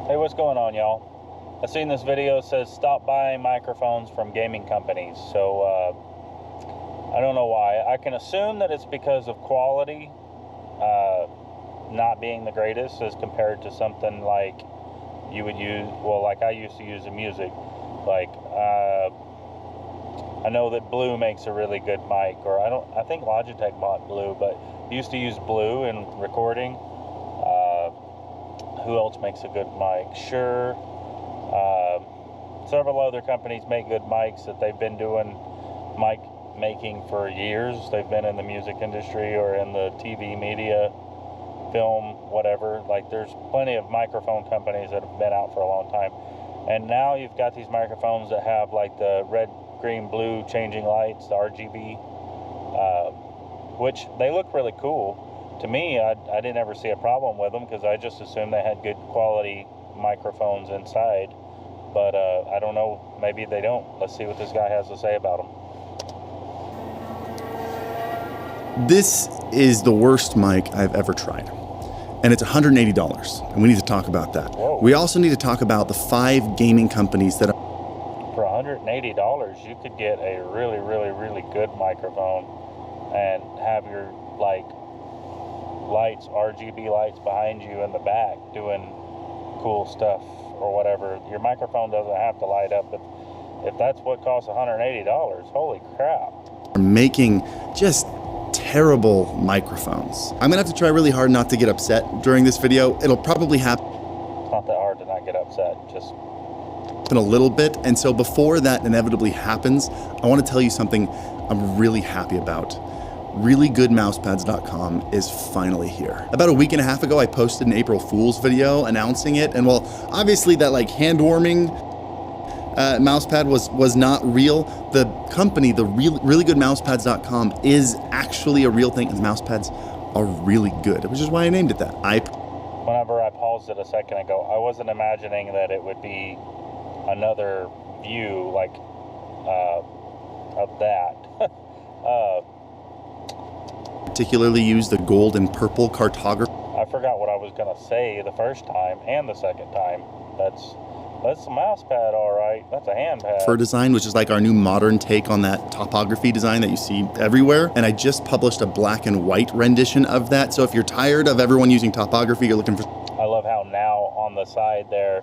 Hey, what's going on, y'all? I seen this video, says stop buying microphones from gaming companies. So I don't know why. I can assume that it's because of quality not being the greatest as compared to something like you would use, well, like I used to use in music. Like I know that Blue makes a really good mic, or I think Logitech bought Blue, but used to use Blue in recording. Who else makes a good mic? Sure. Several other companies make good mics that they've been doing mic making for years. They've been in the music industry or in the TV media, film, whatever. Like, there's plenty of microphone companies that have been out for a long time. And now you've got these microphones that have like the red, green, blue changing lights, the RGB, which they look really cool. To me, I didn't ever see a problem with them because I just assumed they had good quality microphones inside. But I don't know, maybe they don't. Let's see what this guy has to say about them. This is the worst mic I've ever tried. And it's $180, and we need to talk about that. Whoa. We also need to talk about the 5 gaming companies that For $180, you could get a really, really, really good microphone and have your, like, lights, RGB lights behind you in the back doing cool stuff or whatever. Your microphone doesn't have to light up. If that's what costs $180, holy crap. are making just terrible microphones. I'm gonna have to try really hard not to get upset during this video. It'll probably happen It's not that hard to not get upset. Just a little bit. And so before that inevitably happens, I want to tell you something I'm really happy about. ReallyGoodMousepads.com is finally here. About a week and a half ago, I posted an April Fool's video announcing it. And well, obviously that like hand warming mousepad was not real. The company, the ReallyGoodMousepads.com is actually a real thing, and the mousepads are really good, which is why I named it that. whenever I paused it a second ago, I wasn't imagining that it would be another view like of that. particularly use the gold and purple cartography I forgot what I was gonna say the first time and the second time. That's a mouse pad, all right. That's a hand pad. for design, which is like our new modern take on that topography design that you see everywhere. And I just published a black and white rendition of that. So if you're tired of everyone using topography, you're looking for... I love how now on the side there,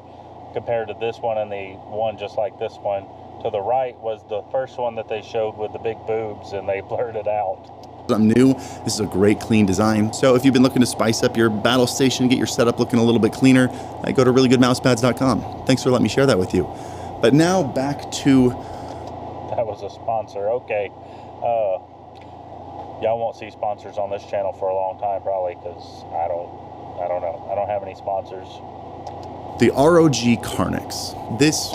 compared to this one and the one just like this one, to the right was the first one that they showed with the big boobs and they blurred it out. I'm new. This is a great clean design. So if you've been looking to spice up your battle station, get your setup looking a little bit cleaner, go to reallygoodmousepads.com. Thanks for letting me share that with you. But now back to... That was a sponsor. Okay. Y'all won't see sponsors on this channel for a long time probably because I don't know. I don't have any sponsors. the ROG Carnix. This...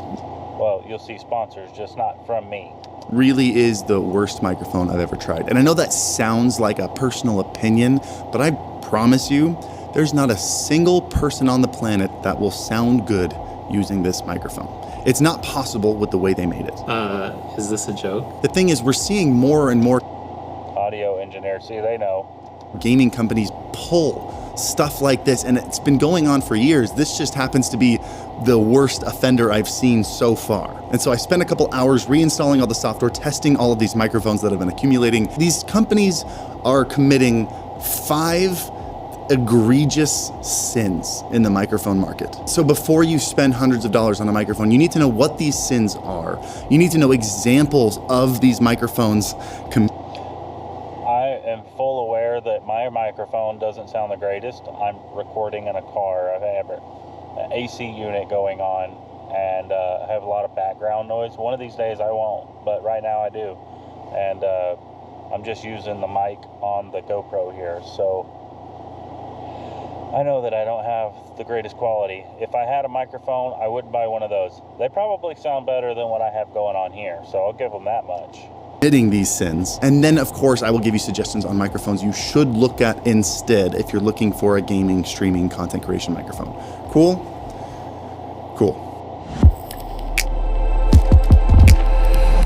Well, you'll see sponsors, just not from me. really is the worst microphone I've ever tried. And I know that sounds like a personal opinion, but I promise you, there's not a single person on the planet that will sound good using this microphone. It's not possible with the way they made it. Is this a joke? The thing is, we're seeing more and more Audio engineers, see, they know. gaming companies pull stuff like this, and it's been going on for years. This just happens to be the worst offender I've seen so far. And so I spent a couple hours reinstalling all the software, testing all of these microphones that have been accumulating. These companies are committing 5 egregious sins in the microphone market. So before you spend hundreds of dollars on a microphone, you need to know what these sins are. You need to know examples of these microphones. I am full aware that my microphone doesn't sound the greatest. I'm recording in a car. I have an AC unit going on, and I have a lot of background noise. One of these days I won't, but right now I do. And I'm just using the mic on the GoPro here, so I know that I don't have the greatest quality. If I had a microphone, I wouldn't buy one of those. They probably sound better than what I have going on here, so I'll give them that much. Committing these sins. And then of course I will give you suggestions on microphones you should look at instead if you're looking for a gaming, streaming, content creation microphone. Cool? Cool.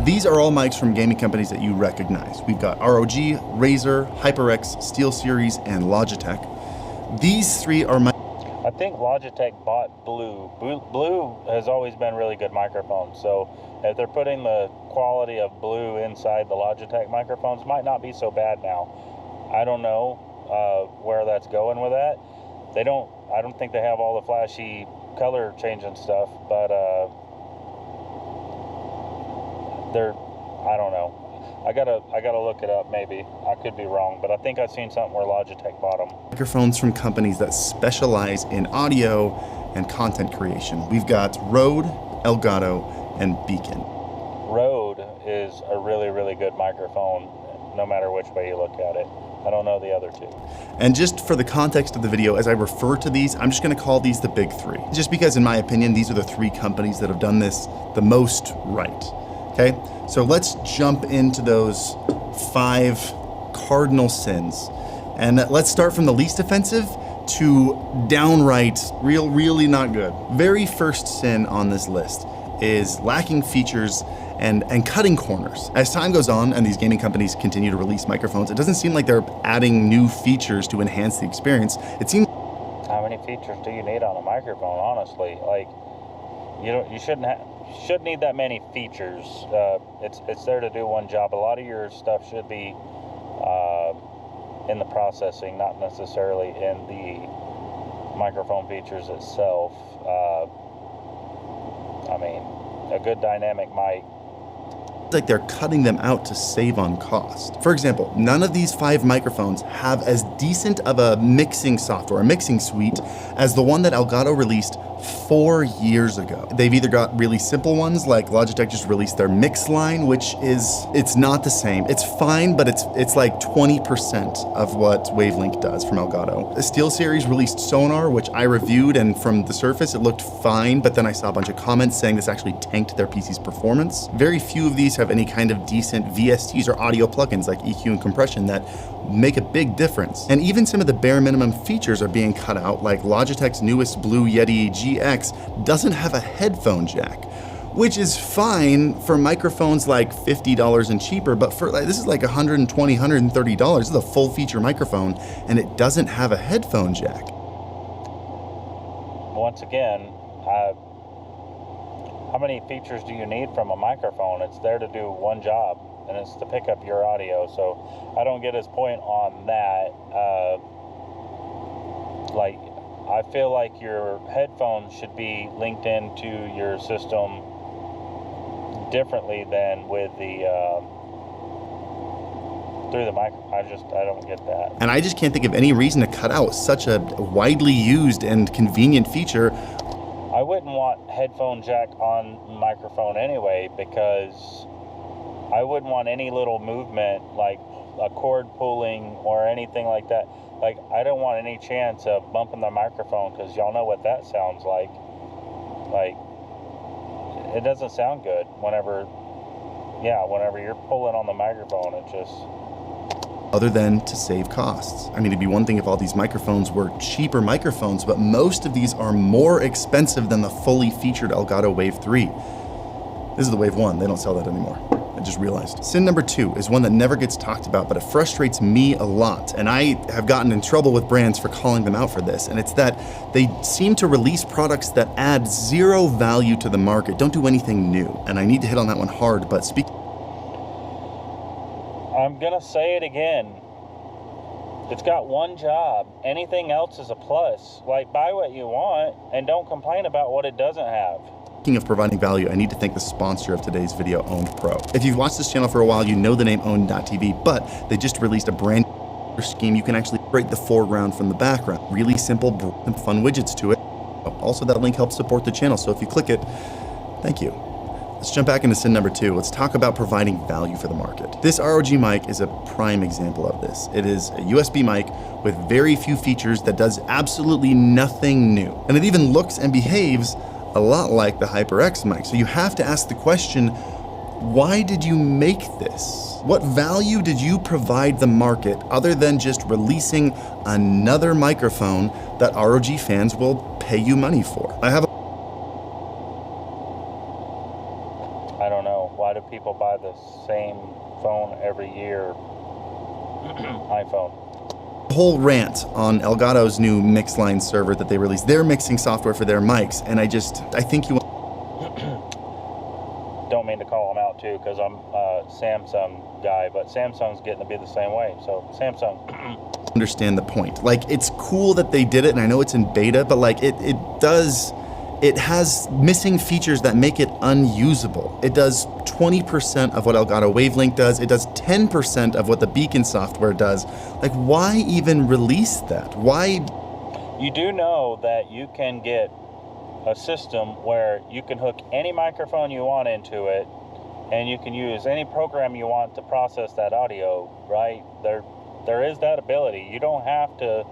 These are all mics from gaming companies that you recognize. We've got ROG, Razer, HyperX, SteelSeries, and Logitech. These 3 are my... I think Logitech bought Blue. Blue has always been really good microphones. So if they're putting the quality of Blue inside the Logitech microphones, might not be so bad now. I don't know where that's going with that. I don't think they have all the flashy color changing stuff, but I don't know. I gotta look it up. Maybe I could be wrong, but I think I've seen something where Logitech bought them. Microphones from companies that specialize in audio and content creation. We've got Rode, Elgato, and Beacon. Rode is a really, really good microphone, no matter which way you look at it. I don't know the other two. And just for the context of the video, as I refer to these, I'm just going to call these the big three. Just because, in my opinion, these are the three companies that have done this the most right. Okay, so let's jump into those 5 cardinal sins. And let's start from the least offensive to downright, really not good. Very first sin on this list is lacking features and cutting corners. As time goes on and these gaming companies continue to release microphones, it doesn't seem like they're adding new features to enhance the experience. It seems... How many features do you need on a microphone, honestly? Like, you shouldn't need that many features. It's there to do one job. A lot of your stuff should be in the processing, not necessarily in the microphone features itself. I mean, a good dynamic mic. Like they're cutting them out to save on cost. For example, none of these 5 microphones have as decent of a mixing software, a mixing suite, as the one that Elgato released 4 years ago. They've either got really simple ones, like Logitech just released their mix line, which it's not the same. It's fine, but it's like 20% of what Wavelink does from Elgato. The SteelSeries released Sonar, which I reviewed, and from the surface it looked fine, but then I saw a bunch of comments saying this actually tanked their PC's performance. Very few of these have any kind of decent VSTs or audio plugins like EQ and compression that make a big difference. And even some of the bare minimum features are being cut out, like Logitech's newest Blue Yeti GX doesn't have a headphone jack, which is fine for microphones like $50 and cheaper, but for this is like $120, $130. This is a full feature microphone and it doesn't have a headphone jack. Once again, how many features do you need from a microphone? It's there to do one job, and it's to pick up your audio. So I don't get his point on that. Like, I feel like your headphones should be linked into your system differently than with the through the mic. I don't get that. And I just can't think of any reason to cut out such a widely used and convenient feature. I wouldn't want headphone jack on microphone anyway, because I wouldn't want any little movement like a cord pulling or anything like that. Like, I don't want any chance of bumping the microphone, because y'all know what that sounds like. Like, it doesn't sound good whenever you're pulling on the microphone. It just... Other than to save costs. I mean, it'd be one thing if all these microphones were cheaper microphones, but most of these are more expensive than the fully featured Elgato Wave 3. This is the Wave 1, they don't sell that anymore. I just realized. Sin number 2 is one that never gets talked about, but it frustrates me a lot. And I have gotten in trouble with brands for calling them out for this. And it's that they seem to release products that add zero value to the market, don't do anything new. And I need to hit on that one hard, but I'm gonna say it again. It's got one job. Anything else is a plus. Like, buy what you want and don't complain about what it doesn't have. Speaking of providing value, I need to thank the sponsor of today's video, Owned Pro. If you've watched this channel for a while, you know the name Owned.tv, but they just released a brand new scheme. You can actually separate the foreground from the background. Really simple, fun widgets to it. Also, that link helps support the channel, so if you click it, thank you. Let's jump back into sin number 2. Let's talk about providing value for the market. This ROG mic is a prime example of this. It is a USB mic with very few features that does absolutely nothing new. And it even looks and behaves a lot like the HyperX mic. So you have to ask the question, why did you make this? What value did you provide the market other than just releasing another microphone that ROG fans will pay you money for? I don't know. Why do people buy the same phone every year? iPhone. whole rant on Elgato's new Mixline server that they released, their mixing software for their mics, and I think you don't mean to call them out too, because I'm a Samsung guy, but Samsung's getting to be the same way. So Samsung. understand the point. Like, it's cool that they did it, and I know it's in beta, but like it has missing features that make it unusable. It does 20% of what Elgato Wavelink does. It does 10% of what the Beacon software does. Like, why even release that? Why? You do know that you can get a system where you can hook any microphone you want into it, and you can use any program you want to process that audio, right? There is that ability. You don't have to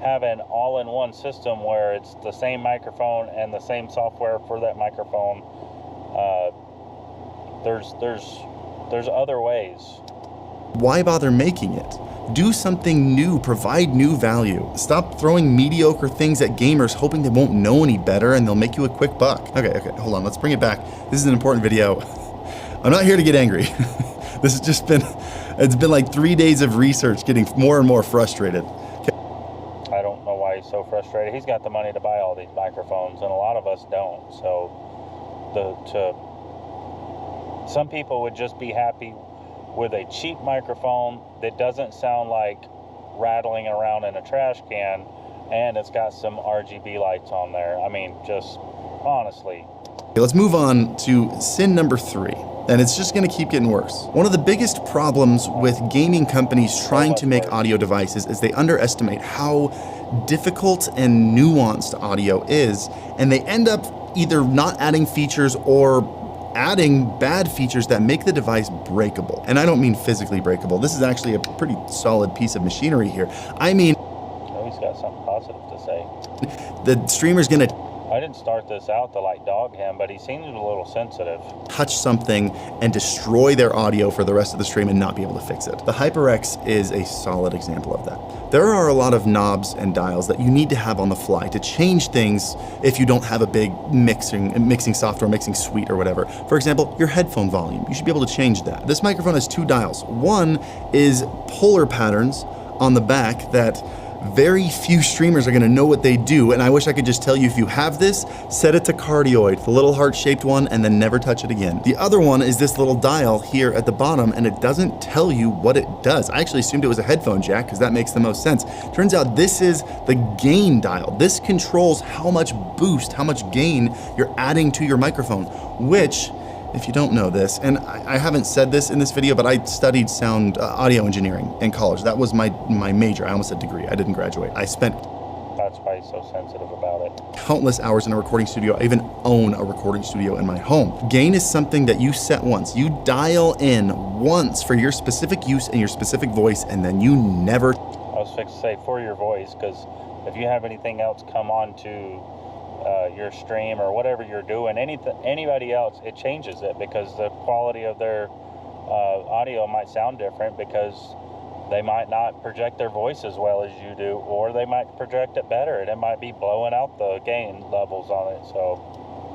have an all-in-one system where it's the same microphone and the same software for that microphone. There's other ways. Why bother making it? Do something new, provide new value. Stop throwing mediocre things at gamers hoping they won't know any better and they'll make you a quick buck. Okay, hold on, let's bring it back. This is an important video. I'm not here to get angry. This has just been, it's been like 3 days of research getting more and more frustrated. I don't know why he's so frustrated. He's got the money to buy all these microphones, and a lot of us don't. So, some people would just be happy with a cheap microphone that doesn't sound like rattling around in a trash can, and it's got some RGB lights on there. I mean, just honestly. Okay, let's move on to sin number 3. And it's just gonna keep getting worse. One of the biggest problems with gaming companies trying to make audio devices is they underestimate how difficult and nuanced audio is, and they end up either not adding features or adding bad features that make the device breakable. And I don't mean physically breakable. This is actually a pretty solid piece of machinery here. I mean, Oh, he's got something positive to say. the streamer's gonna I didn't start this out to like dog him, but he seems a little sensitive. touch something and destroy their audio for the rest of the stream and not be able to fix it. The HyperX is a solid example of that. There are a lot of knobs and dials that you need to have on the fly to change things if you don't have a big mixing software, mixing suite or whatever. For example, your headphone volume. You should be able to change that. This microphone has 2 dials. One is polar patterns on the back that very few streamers are gonna know what they do, and I wish I could just tell you, if you have this, set it to cardioid, the little heart-shaped one, and then never touch it again. The other one is this little dial here at the bottom, and it doesn't tell you what it does. I actually assumed it was a headphone jack, because that makes the most sense. Turns out this is the gain dial. This controls how much boost, how much gain you're adding to your microphone, which, if you don't know this, and I haven't said this in this video, but I studied sound audio engineering in college. That was my major. I almost said degree. I didn't graduate. I spent That's why he's so sensitive about it. countless hours in a recording studio. I even own a recording studio in my home. Gain is something that you set once. You dial in once for your specific use and your specific voice, and then you never. I was fixed to say for your voice, because if you have anything else come on to your stream or whatever you're doing, anybody else, it changes it, because the quality of their audio might sound different, because they might not project their voice as well as you do, or they might project it better, and it might be blowing out the gain levels on it. So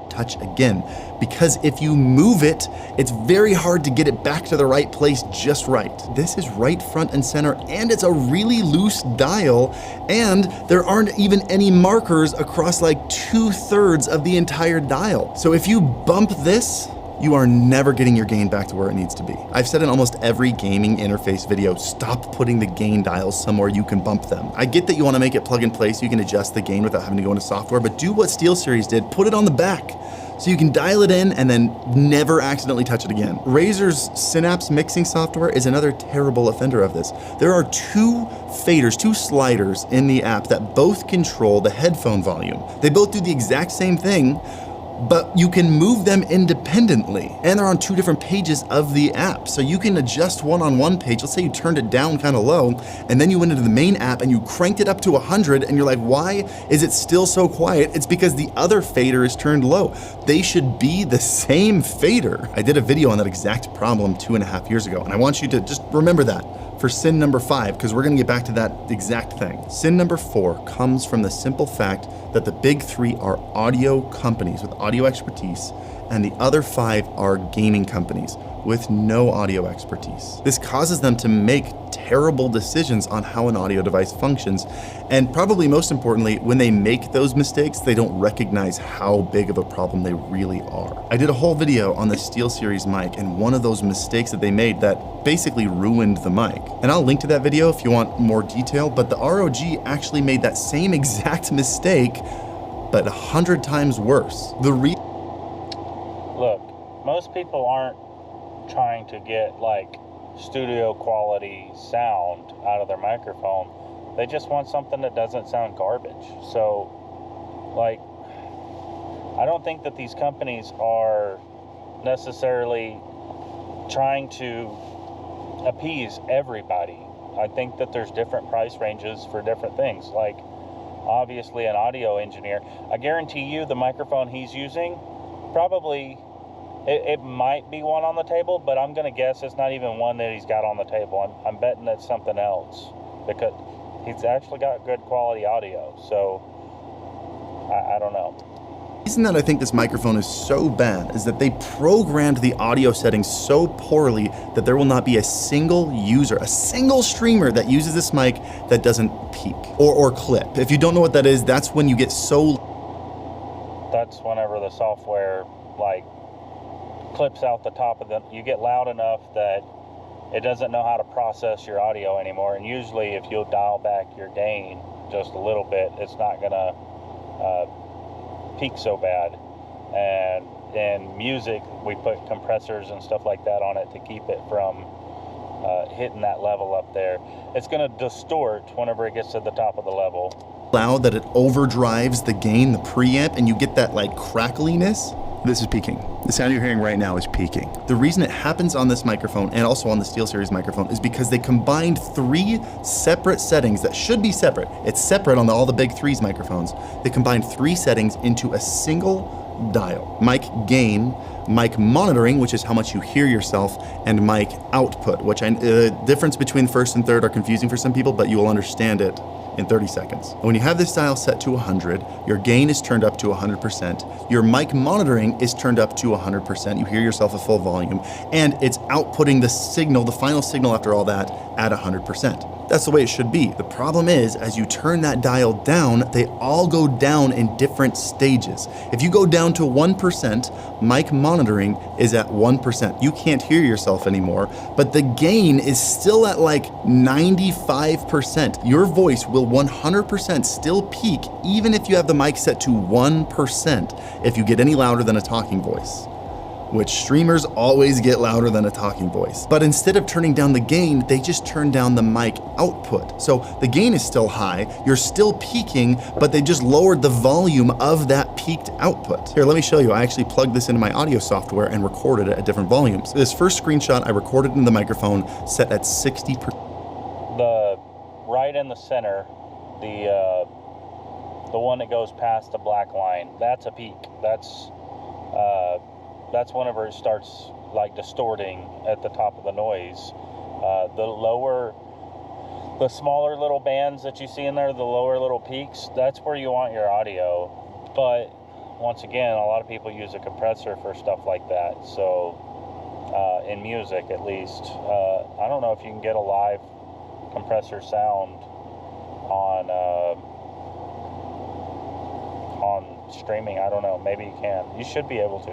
touch again, because if you move it, it's very hard to get it back to the right place just right. This is right front and center, and it's a really loose dial, and there aren't even any markers across like 2/3 of the entire dial. So if you bump this, you are never getting your gain back to where it needs to be. I've said in almost every gaming interface video, stop putting the gain dials somewhere you can bump them. I get that you want to make it plug and play so you can adjust the gain without having to go into software, but do what SteelSeries did, put it on the back so you can dial it in and then never accidentally touch it again. Razer's Synapse mixing software is another terrible offender of this. There are 2 faders, 2 sliders in the app that both control the headphone volume. They both do the exact same thing, but you can move them independently, and they're on 2 different pages of the app. So you can adjust one on one page. Let's say you turned it down kind of low, and then you went into the main app and you cranked it up to 100, and you're like, why is it still so quiet? It's because the other fader is turned low. They should be the same fader. I did a video on that exact problem 2.5 years ago, and I want you to just remember that for sin number 5, because we're gonna get back to that exact thing. Sin number 4 comes from the simple fact that the big 3 are audio companies with audio expertise, and the other 5 are gaming companies with no audio expertise. This causes them to make terrible decisions on how an audio device functions, and probably most importantly, when they make those mistakes, they don't recognize how big of a problem they really are. I did a whole video on the SteelSeries mic and one of those mistakes that they made that basically ruined the mic. And I'll link to that video if you want more detail, but the ROG actually made that same exact mistake, but 100 times worse. Look, most people aren't trying to get like studio quality sound out of their microphone. They just want something that doesn't sound garbage. So, like, I don't think that these companies are necessarily trying to appease everybody. I think that there's different price ranges for different things. Like, obviously an audio engineer, I guarantee you the microphone he's using, probably it might be one on the table, but I'm gonna guess it's not even one that he's got on the table. I'm betting it's something else, because he's actually got good quality audio. So I don't know. The reason that I think this microphone is so bad is that they programmed the audio settings so poorly that there will not be a single user, a single streamer that uses this mic that doesn't peak or clip. If you don't know what that is, that's when you get so... That's whenever the software like clips out the top of the... You get loud enough that it doesn't know how to process your audio anymore. And usually if you'll dial back your gain just a little bit, it's not gonna peak so bad. And in music, we put compressors and stuff like that on it to keep it from hitting that level up there. It's going to distort whenever it gets to the top of the level. Loud that it overdrives the gain, the preamp, and you get that like crackliness. This is peaking. The sound you're hearing right now is peaking. The reason it happens on this microphone and also on the SteelSeries microphone is because they combined 3 separate settings that should be separate. It's separate on all the big 3s microphones. They combined 3 settings into a single dial. Mic gain, mic monitoring, which is how much you hear yourself, and mic output, which the difference between first and third are confusing for some people, but you will understand it in 30 seconds. And when you have this dial set to 100, your gain is turned up to 100%, your mic monitoring is turned up to 100%, you hear yourself at full volume, and it's outputting the signal, the final signal after all that, at 100%. That's the way it should be. The problem is, as you turn that dial down, they all go down in different stages. If you go down to 1%, mic monitoring is at 1%. You can't hear yourself anymore, but the gain is still at like 95%. Your voice will 100% still peak, even if you have the mic set to 1%, if you get any louder than a talking voice, which streamers always get louder than a talking voice. But instead of turning down the gain, they just turn down the mic output. So the gain is still high, you're still peaking, but they just lowered the volume of that peaked output. Here, let me show you. I actually plugged this into my audio software and recorded it at different volumes. This first screenshot I recorded in the microphone set at 60%. The right in the center, the one that goes past the black line, that's a peak. That's whenever it starts like distorting at the top of the noise. The smaller little bands that you see in there, the lower little peaks, that's where you want your audio. But once again, a lot of people use a compressor for stuff like that. So in music, at least, I don't know if you can get a live compressor sound on streaming. I don't know. Maybe you can. You should be able to.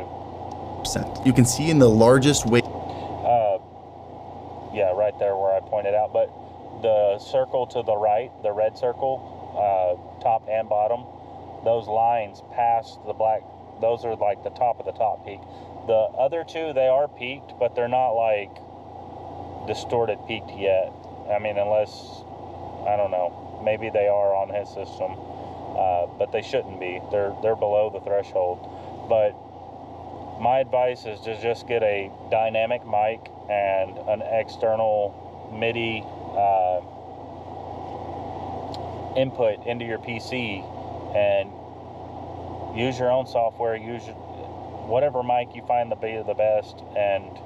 You can see in the largest way. Yeah, right there where I pointed out. But the circle to the right, the red circle, top and bottom, those lines past the black, those are like the top of the top peak. The other two, they are peaked, but they're not like distorted peaked yet. I mean, unless, I don't know, maybe they are on his system, but they shouldn't be. They're below the threshold. But my advice is to just get a dynamic mic and an external MIDI input into your PC, and use your own software, use whatever mic you find to be the best, and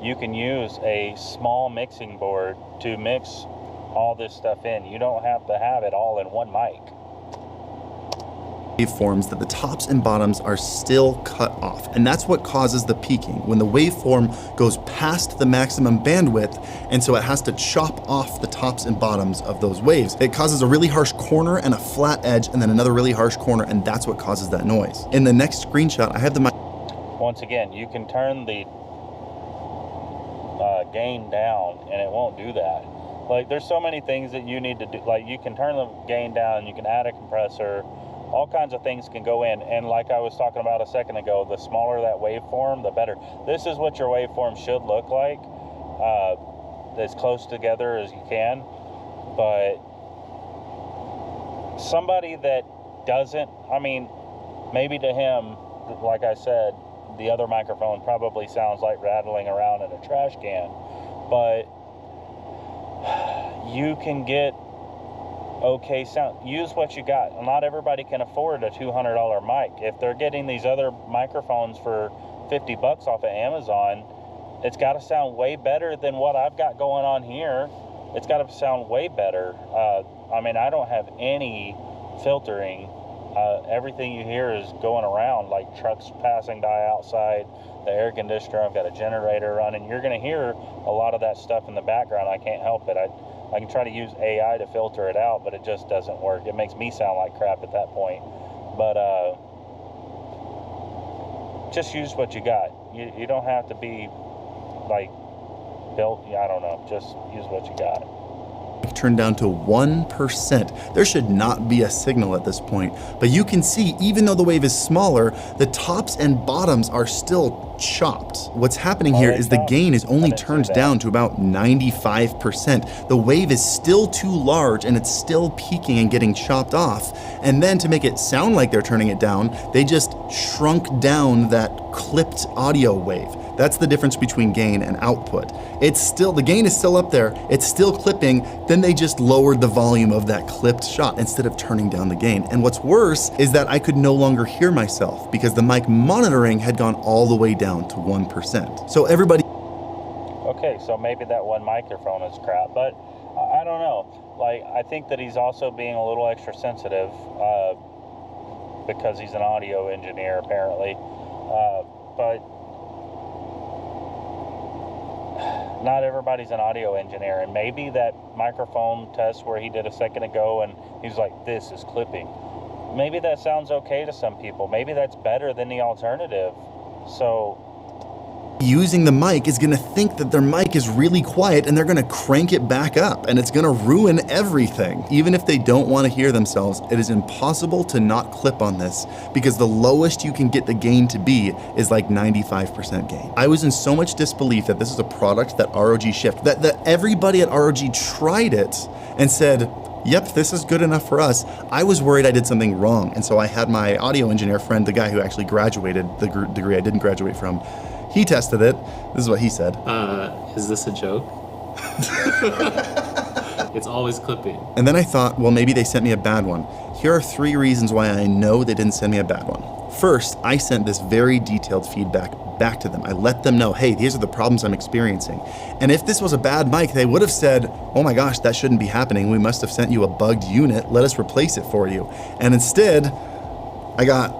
you can use a small mixing board to mix all this stuff in. You don't have to have it all in one mic. waveforms that the tops and bottoms are still cut off. And that's what causes the peaking, when the waveform goes past the maximum bandwidth, and so it has to chop off the tops and bottoms of those waves. It causes a really harsh corner and a flat edge, and then another really harsh corner, and that's what causes that noise. In the next screenshot, I have the mic. Once again, you can turn the gain down and it won't do that. Like, there's so many things that you need to do. Like, you can turn the gain down, you can add a compressor, all kinds of things can go in. And like I was talking about a second ago, the smaller that waveform, the better. This is what your waveform should look like, as close together as you can. But somebody that doesn't, I mean, maybe to him, like I said, the other microphone probably sounds like rattling around in a trash can, but you can get okay sound. Use what you got. Not everybody can afford a $200 mic. If they're getting these other microphones for $50 off of Amazon, it's got to sound way better than what I've got going on here. It's got to sound way better. I mean, I don't have any filtering. Everything you hear is going around, like trucks passing by outside, the air conditioner. I've got a generator running. You're going to hear a lot of that stuff in the background. I can't help it. I can try to use AI to filter it out, but it just doesn't work. It makes me sound like crap at that point. But just use what you got. You don't have to be like built. I don't know. Just use what you got. Turned down to 1%. There should not be a signal at this point, but you can see, even though the wave is smaller, the tops and bottoms are still chopped. What's happening here is the gain is only turned down to about 95%. The wave is still too large and it's still peaking and getting chopped off. And then to make it sound like they're turning it down, they just shrunk down that clipped audio wave. That's the difference between gain and output. It's still, the gain is still up there, it's still clipping, then they just lowered the volume of that clipped shot instead of turning down the gain. And what's worse is that I could no longer hear myself because the mic monitoring had gone all the way down to 1%. So everybody... Okay, so maybe that one microphone is crap, but I don't know. Like, I think that he's also being a little extra sensitive because he's an audio engineer, apparently. But not everybody's an audio engineer, and maybe that microphone test where he did a second ago and he's like, this is clipping. Maybe that sounds okay to some people. Maybe that's better than the alternative. So using the mic is gonna think that their mic is really quiet and they're gonna crank it back up and it's gonna ruin everything. Even if they don't wanna hear themselves, it is impossible to not clip on this because the lowest you can get the gain to be is like 95% gain. I was in so much disbelief that this is a product that ROG shipped, that everybody at ROG tried it and said, yep, this is good enough for us. I was worried I did something wrong. And so I had my audio engineer friend, the guy who actually graduated the degree I didn't graduate from, he tested it. This is what he said. Is this a joke? It's always clipping. And then I thought, well, maybe they sent me a bad one. Here are 3 reasons why I know they didn't send me a bad one. First, I sent this very detailed feedback back to them. I let them know, hey, these are the problems I'm experiencing. And if this was a bad mic, they would have said, oh my gosh, that shouldn't be happening. We must have sent you a bugged unit. Let us replace it for you. And instead, I got,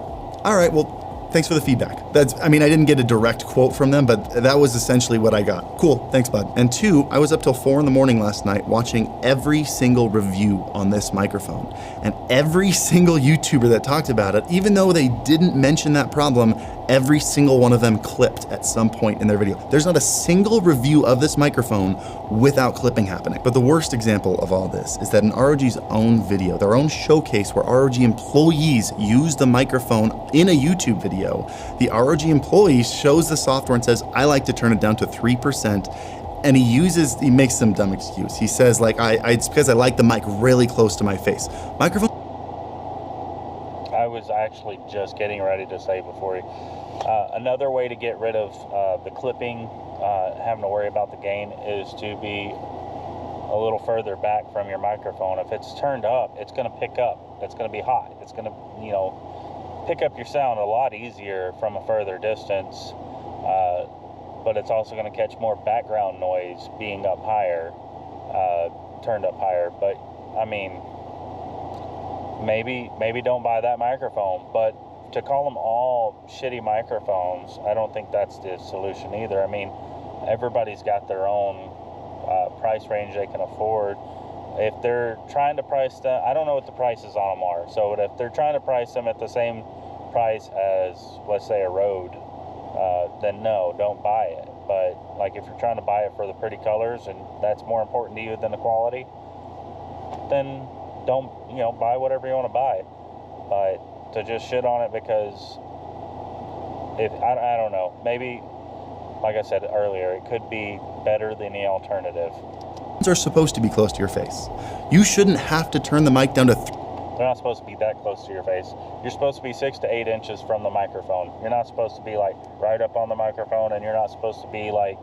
all right, well, thanks for the feedback. I mean, I didn't get a direct quote from them, but that was essentially what I got. Cool, thanks, bud. And 2, I was up till 4 in the morning last night watching every single review on this microphone. And every single YouTuber that talked about it, even though they didn't mention that problem, every single one of them clipped at some point in their video. There's not a single review of this microphone without clipping happening. But the worst example of all this is that in ROG's own video, their own showcase where ROG employees use the microphone in a YouTube video, the ROG employee shows the software and says, I like to turn it down to 3%. And he makes some dumb excuse. He says, like, it's because I like the mic really close to my face. Microphone. I was actually just getting ready to say before another way to get rid of the clipping, having to worry about the gain, is to be a little further back from your microphone. If it's turned up, it's going to pick up. It's going to be hot. It's going to, pick up your sound a lot easier from a further distance. But it's also going to catch more background noise being up higher, turned up higher. But I mean, maybe don't buy that microphone. But to call them all shitty microphones, I don't think that's the solution either. I mean, everybody's got their own price range they can afford. If they're trying to price them, I don't know what the prices on them are. So if they're trying to price them at the same price as, let's say, a Rode, then no, don't buy it. But like if you're trying to buy it for the pretty colors and that's more important to you than the quality, then don't, buy whatever you want to buy. But to just shit on it because I don't know, maybe, like I said earlier, it could be better than the alternative. Are supposed to be close to your face. You shouldn't have to turn the mic down to They're not supposed to be that close to your face. You're supposed to be 6 to 8 inches from the microphone. You're not supposed to be like right up on the microphone, and you're not supposed to be like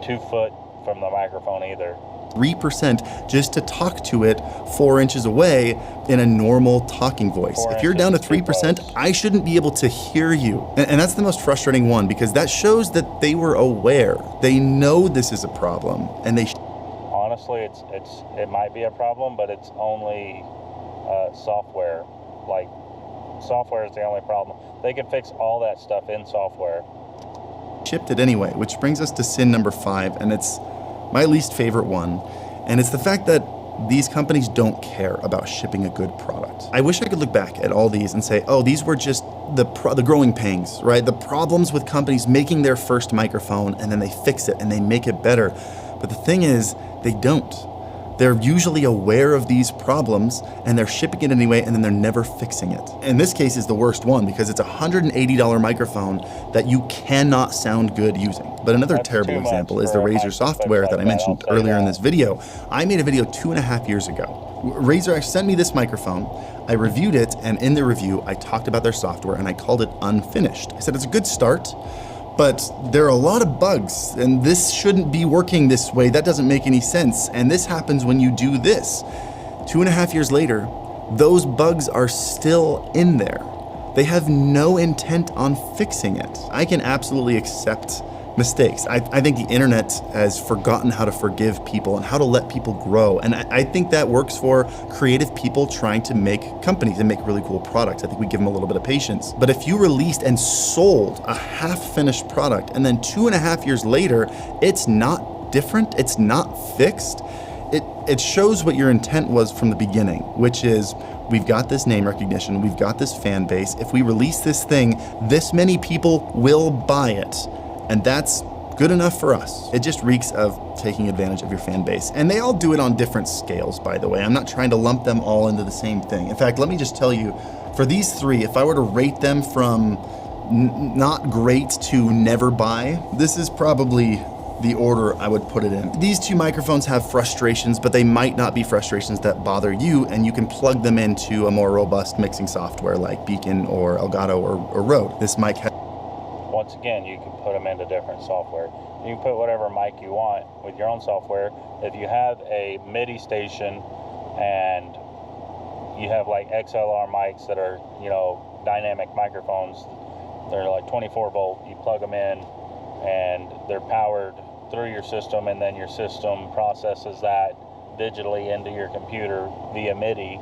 2 foot from the microphone either. 3% just to talk to it 4 inches away in a normal talking voice. If you're down to 3%, I shouldn't be able to hear you. And that's the most frustrating one, because that shows that they were aware. They know this is a problem, and they honestly, it might be a problem, but it's only software. Like, software is the only problem. They can fix all that stuff in software. shipped it anyway, which brings us to sin number 5, and it's my least favorite one, and it's the fact that these companies don't care about shipping a good product. I wish I could look back at all these and say, oh, these were just the growing pains, right? The problems with companies making their first microphone, and then they fix it and they make it better. But the thing is, they don't. They're usually aware of these problems and they're shipping it anyway, and then they're never fixing it. In this case is the worst one because it's a $180 microphone that you cannot sound good using. But another terrible example is the Razer software that I mentioned earlier in this video. I made a video 2.5 years ago. Razer actually sent me this microphone. I reviewed it, and in the review, I talked about their software and I called it unfinished. I said it's a good start, but there are a lot of bugs, and this shouldn't be working this way. That doesn't make any sense. And this happens when you do this. 2.5 years later, those bugs are still in there. They have no intent on fixing it. I can absolutely accept mistakes. I think the internet has forgotten how to forgive people and how to let people grow. And I think that works for creative people trying to make companies and make really cool products. I think we give them a little bit of patience. But if you released and sold a half-finished product and then 2.5 years later, it's not different, it's not fixed, it shows what your intent was from the beginning, which is we've got this name recognition, we've got this fan base. If we release this thing, this many people will buy it. And that's good enough for us. It just reeks of taking advantage of your fan base. And they all do it on different scales, by the way. I'm not trying to lump them all into the same thing. In fact, let me just tell you, for these three, if I were to rate them from not great to never buy, this is probably the order I would put it in. These two microphones have frustrations, but they might not be frustrations that bother you, and you can plug them into a more robust mixing software like Beacon or Elgato or Rode. This mic has... Once again, you can put them into different software. You can put whatever mic you want with your own software. If you have a MIDI station and you have like XLR mics that are, dynamic microphones, they're like 24 volt, you plug them in and they're powered through your system, and then your system processes that digitally into your computer via MIDI.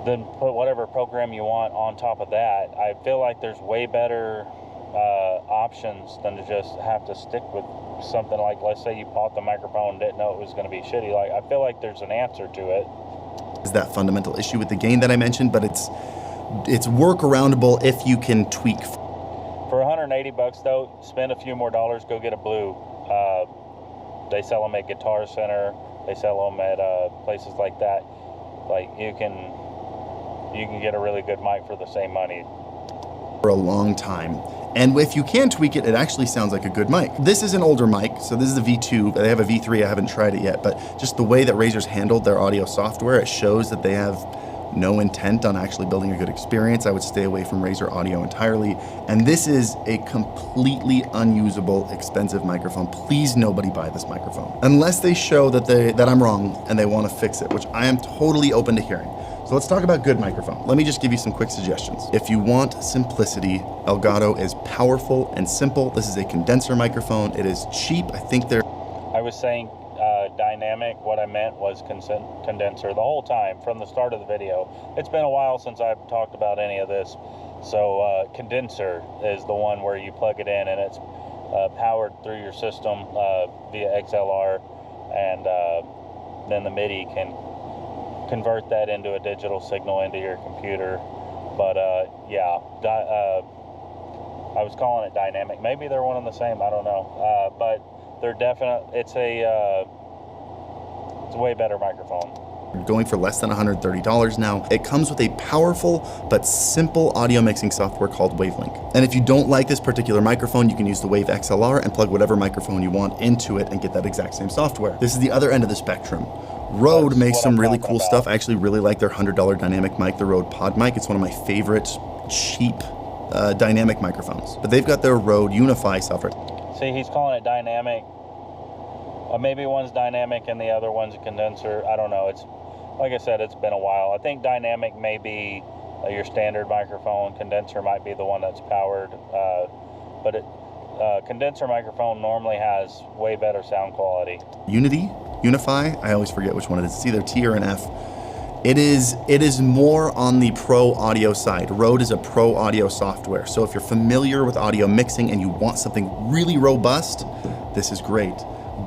Then put whatever program you want on top of that. I feel like there's way better options than to just have to stick with something like, let's say you bought the microphone and didn't know it was going to be shitty. I feel like there's an answer to it. Is that fundamental issue with the gain that I mentioned, but it's workaroundable if you can tweak. For $180 though, spend a few more dollars, go get a Blue. They sell them at Guitar Center. They sell them at places like that. You can get a really good mic for the same money. For a long time. And if you can tweak it, it actually sounds like a good mic. This is an older mic, so this is a V2. They have a V3, I haven't tried it yet, but just the way that Razer's handled their audio software, it shows that they have no intent on actually building a good experience. I would stay away from Razer audio entirely. And this is a completely unusable, expensive microphone. Please nobody buy this microphone. Unless they show that I'm wrong and they want to fix it, which I am totally open to hearing. So let's talk about good microphone. Let me just give you some quick suggestions. If you want simplicity, Elgato is powerful and simple. This is a condenser microphone. It is cheap. I think they're... I was saying dynamic, what I meant was condenser the whole time from the start of the video. It's been a while since I've talked about any of this. So condenser is the one where you plug it in and it's powered through your system via XLR, and then the MIDI can convert that into a digital signal into your computer. But yeah, I was calling it dynamic. Maybe they're one and the same. I don't know. But they're definitely, it's a way better microphone. Going for less than $130 now. It comes with a powerful but simple audio mixing software called Wavelink. And if you don't like this particular microphone, you can use the Wave XLR and plug whatever microphone you want into it and get that exact same software. This is the other end of the spectrum. Rode makes some really cool stuff. I actually really like their $100 dynamic mic, the Rode Pod mic. It's one of my favorite cheap dynamic microphones. But they've got their Rode Unify software. See, he's calling it dynamic. Maybe one's dynamic and the other one's a condenser. I don't know. It's, like I said, it's been a while. I think dynamic may be your standard microphone. Condenser might be the one that's powered. But condenser microphone normally has way better sound quality. Unify, I always forget which one it is. It's either T or an F. It is more on the pro audio side. Rode is a pro audio software. So if you're familiar with audio mixing and you want something really robust, this is great.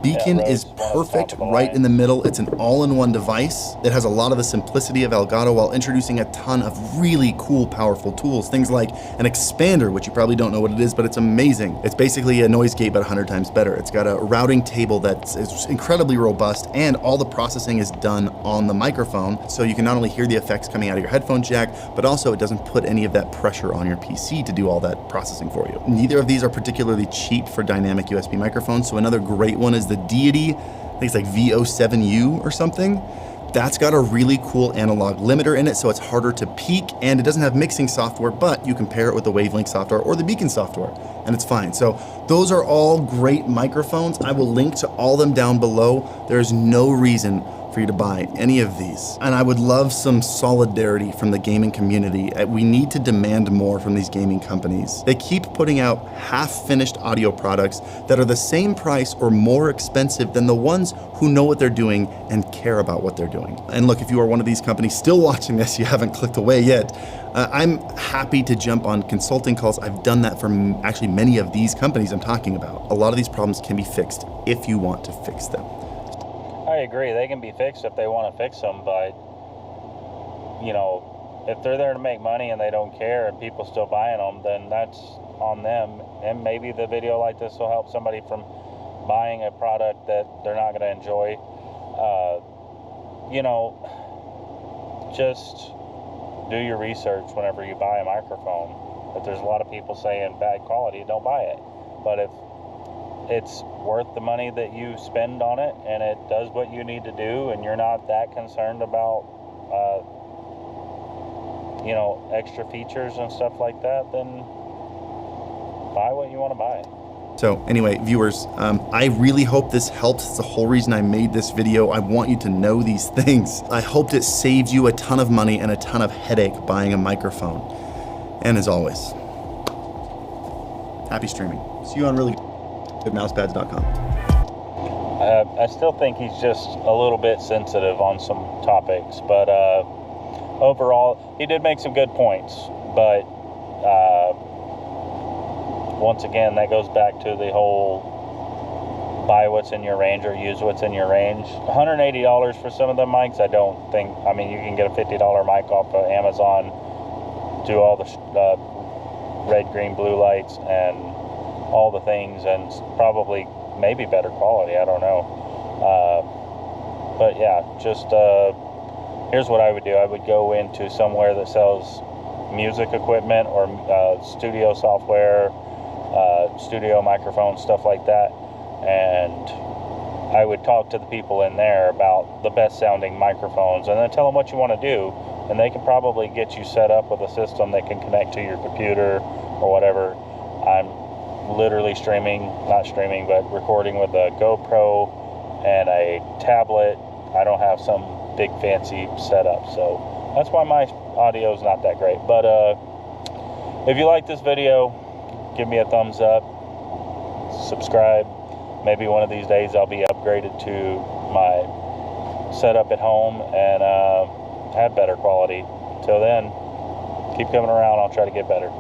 Beacon is perfect right in the middle. It's an all-in-one device. It has a lot of the simplicity of Elgato while introducing a ton of really cool, powerful tools. Things like an expander, which you probably don't know what it is, but it's amazing. It's basically a noise gate, but 100 times better. It's got a routing table that's incredibly robust, and all the processing is done on the microphone. So you can not only hear the effects coming out of your headphone jack, but also it doesn't put any of that pressure on your PC to do all that processing for you. Neither of these are particularly cheap for dynamic USB microphones. So another great one is the Deity, I think it's like VO7U or something. That's got a really cool analog limiter in it, so it's harder to peak, and it doesn't have mixing software, but you can pair it with the Wavelink software or the Beacon software, and it's fine. So those are all great microphones. I will link to all of them down below. There's no reason for you to buy any of these. And I would love some solidarity from the gaming community. We need to demand more from these gaming companies. They keep putting out half-finished audio products that are the same price or more expensive than the ones who know what they're doing and care about what they're doing. And look, if you are one of these companies still watching this, you haven't clicked away yet, I'm happy to jump on consulting calls. I've done that for actually many of these companies I'm talking about. A lot of these problems can be fixed if you want to fix them. I agree. They can be fixed if they want to fix them, but, you know, if they're there to make money and they don't care and people still buying them, then that's on them. And maybe the video like this will help somebody from buying a product that they're not going to enjoy. You know, just do your research whenever you buy a microphone. If there's a lot of people saying bad quality, don't buy it. But if it's worth the money that you spend on it and it does what you need to do and you're not that concerned about you know, extra features and stuff like that, then buy what you want to buy. So anyway, viewers, I really hope this helps. It's the whole reason I made this video. I want you to know these things. I hoped it saved you a ton of money and a ton of headache buying a microphone. And as always, happy streaming. See you on reallygoodmousepads.com. I still think he's just a little bit sensitive on some topics, but overall, he did make some good points. But once again, that goes back to the whole buy what's in your range or use what's in your range. $180 for some of the mics, I don't think. I mean, you can get a $50 mic off of Amazon, do all the red, green, blue lights, and all the things, and probably maybe better quality, I don't know. But yeah, just here's what I would do. I would go into somewhere that sells music equipment or studio software, studio microphones, stuff like that, and I would talk to the people in there about the best sounding microphones and then tell them what you want to do, and they can probably get you set up with a system that can connect to your computer or whatever. I'm literally not streaming, but recording with a GoPro and a tablet. I don't have some big fancy setup, so that's why my audio is not that great. But if you like this video, give me a thumbs up, subscribe, maybe one of these days I'll be upgraded to my setup at home and have better quality. Till then, keep coming around. I'll try to get better.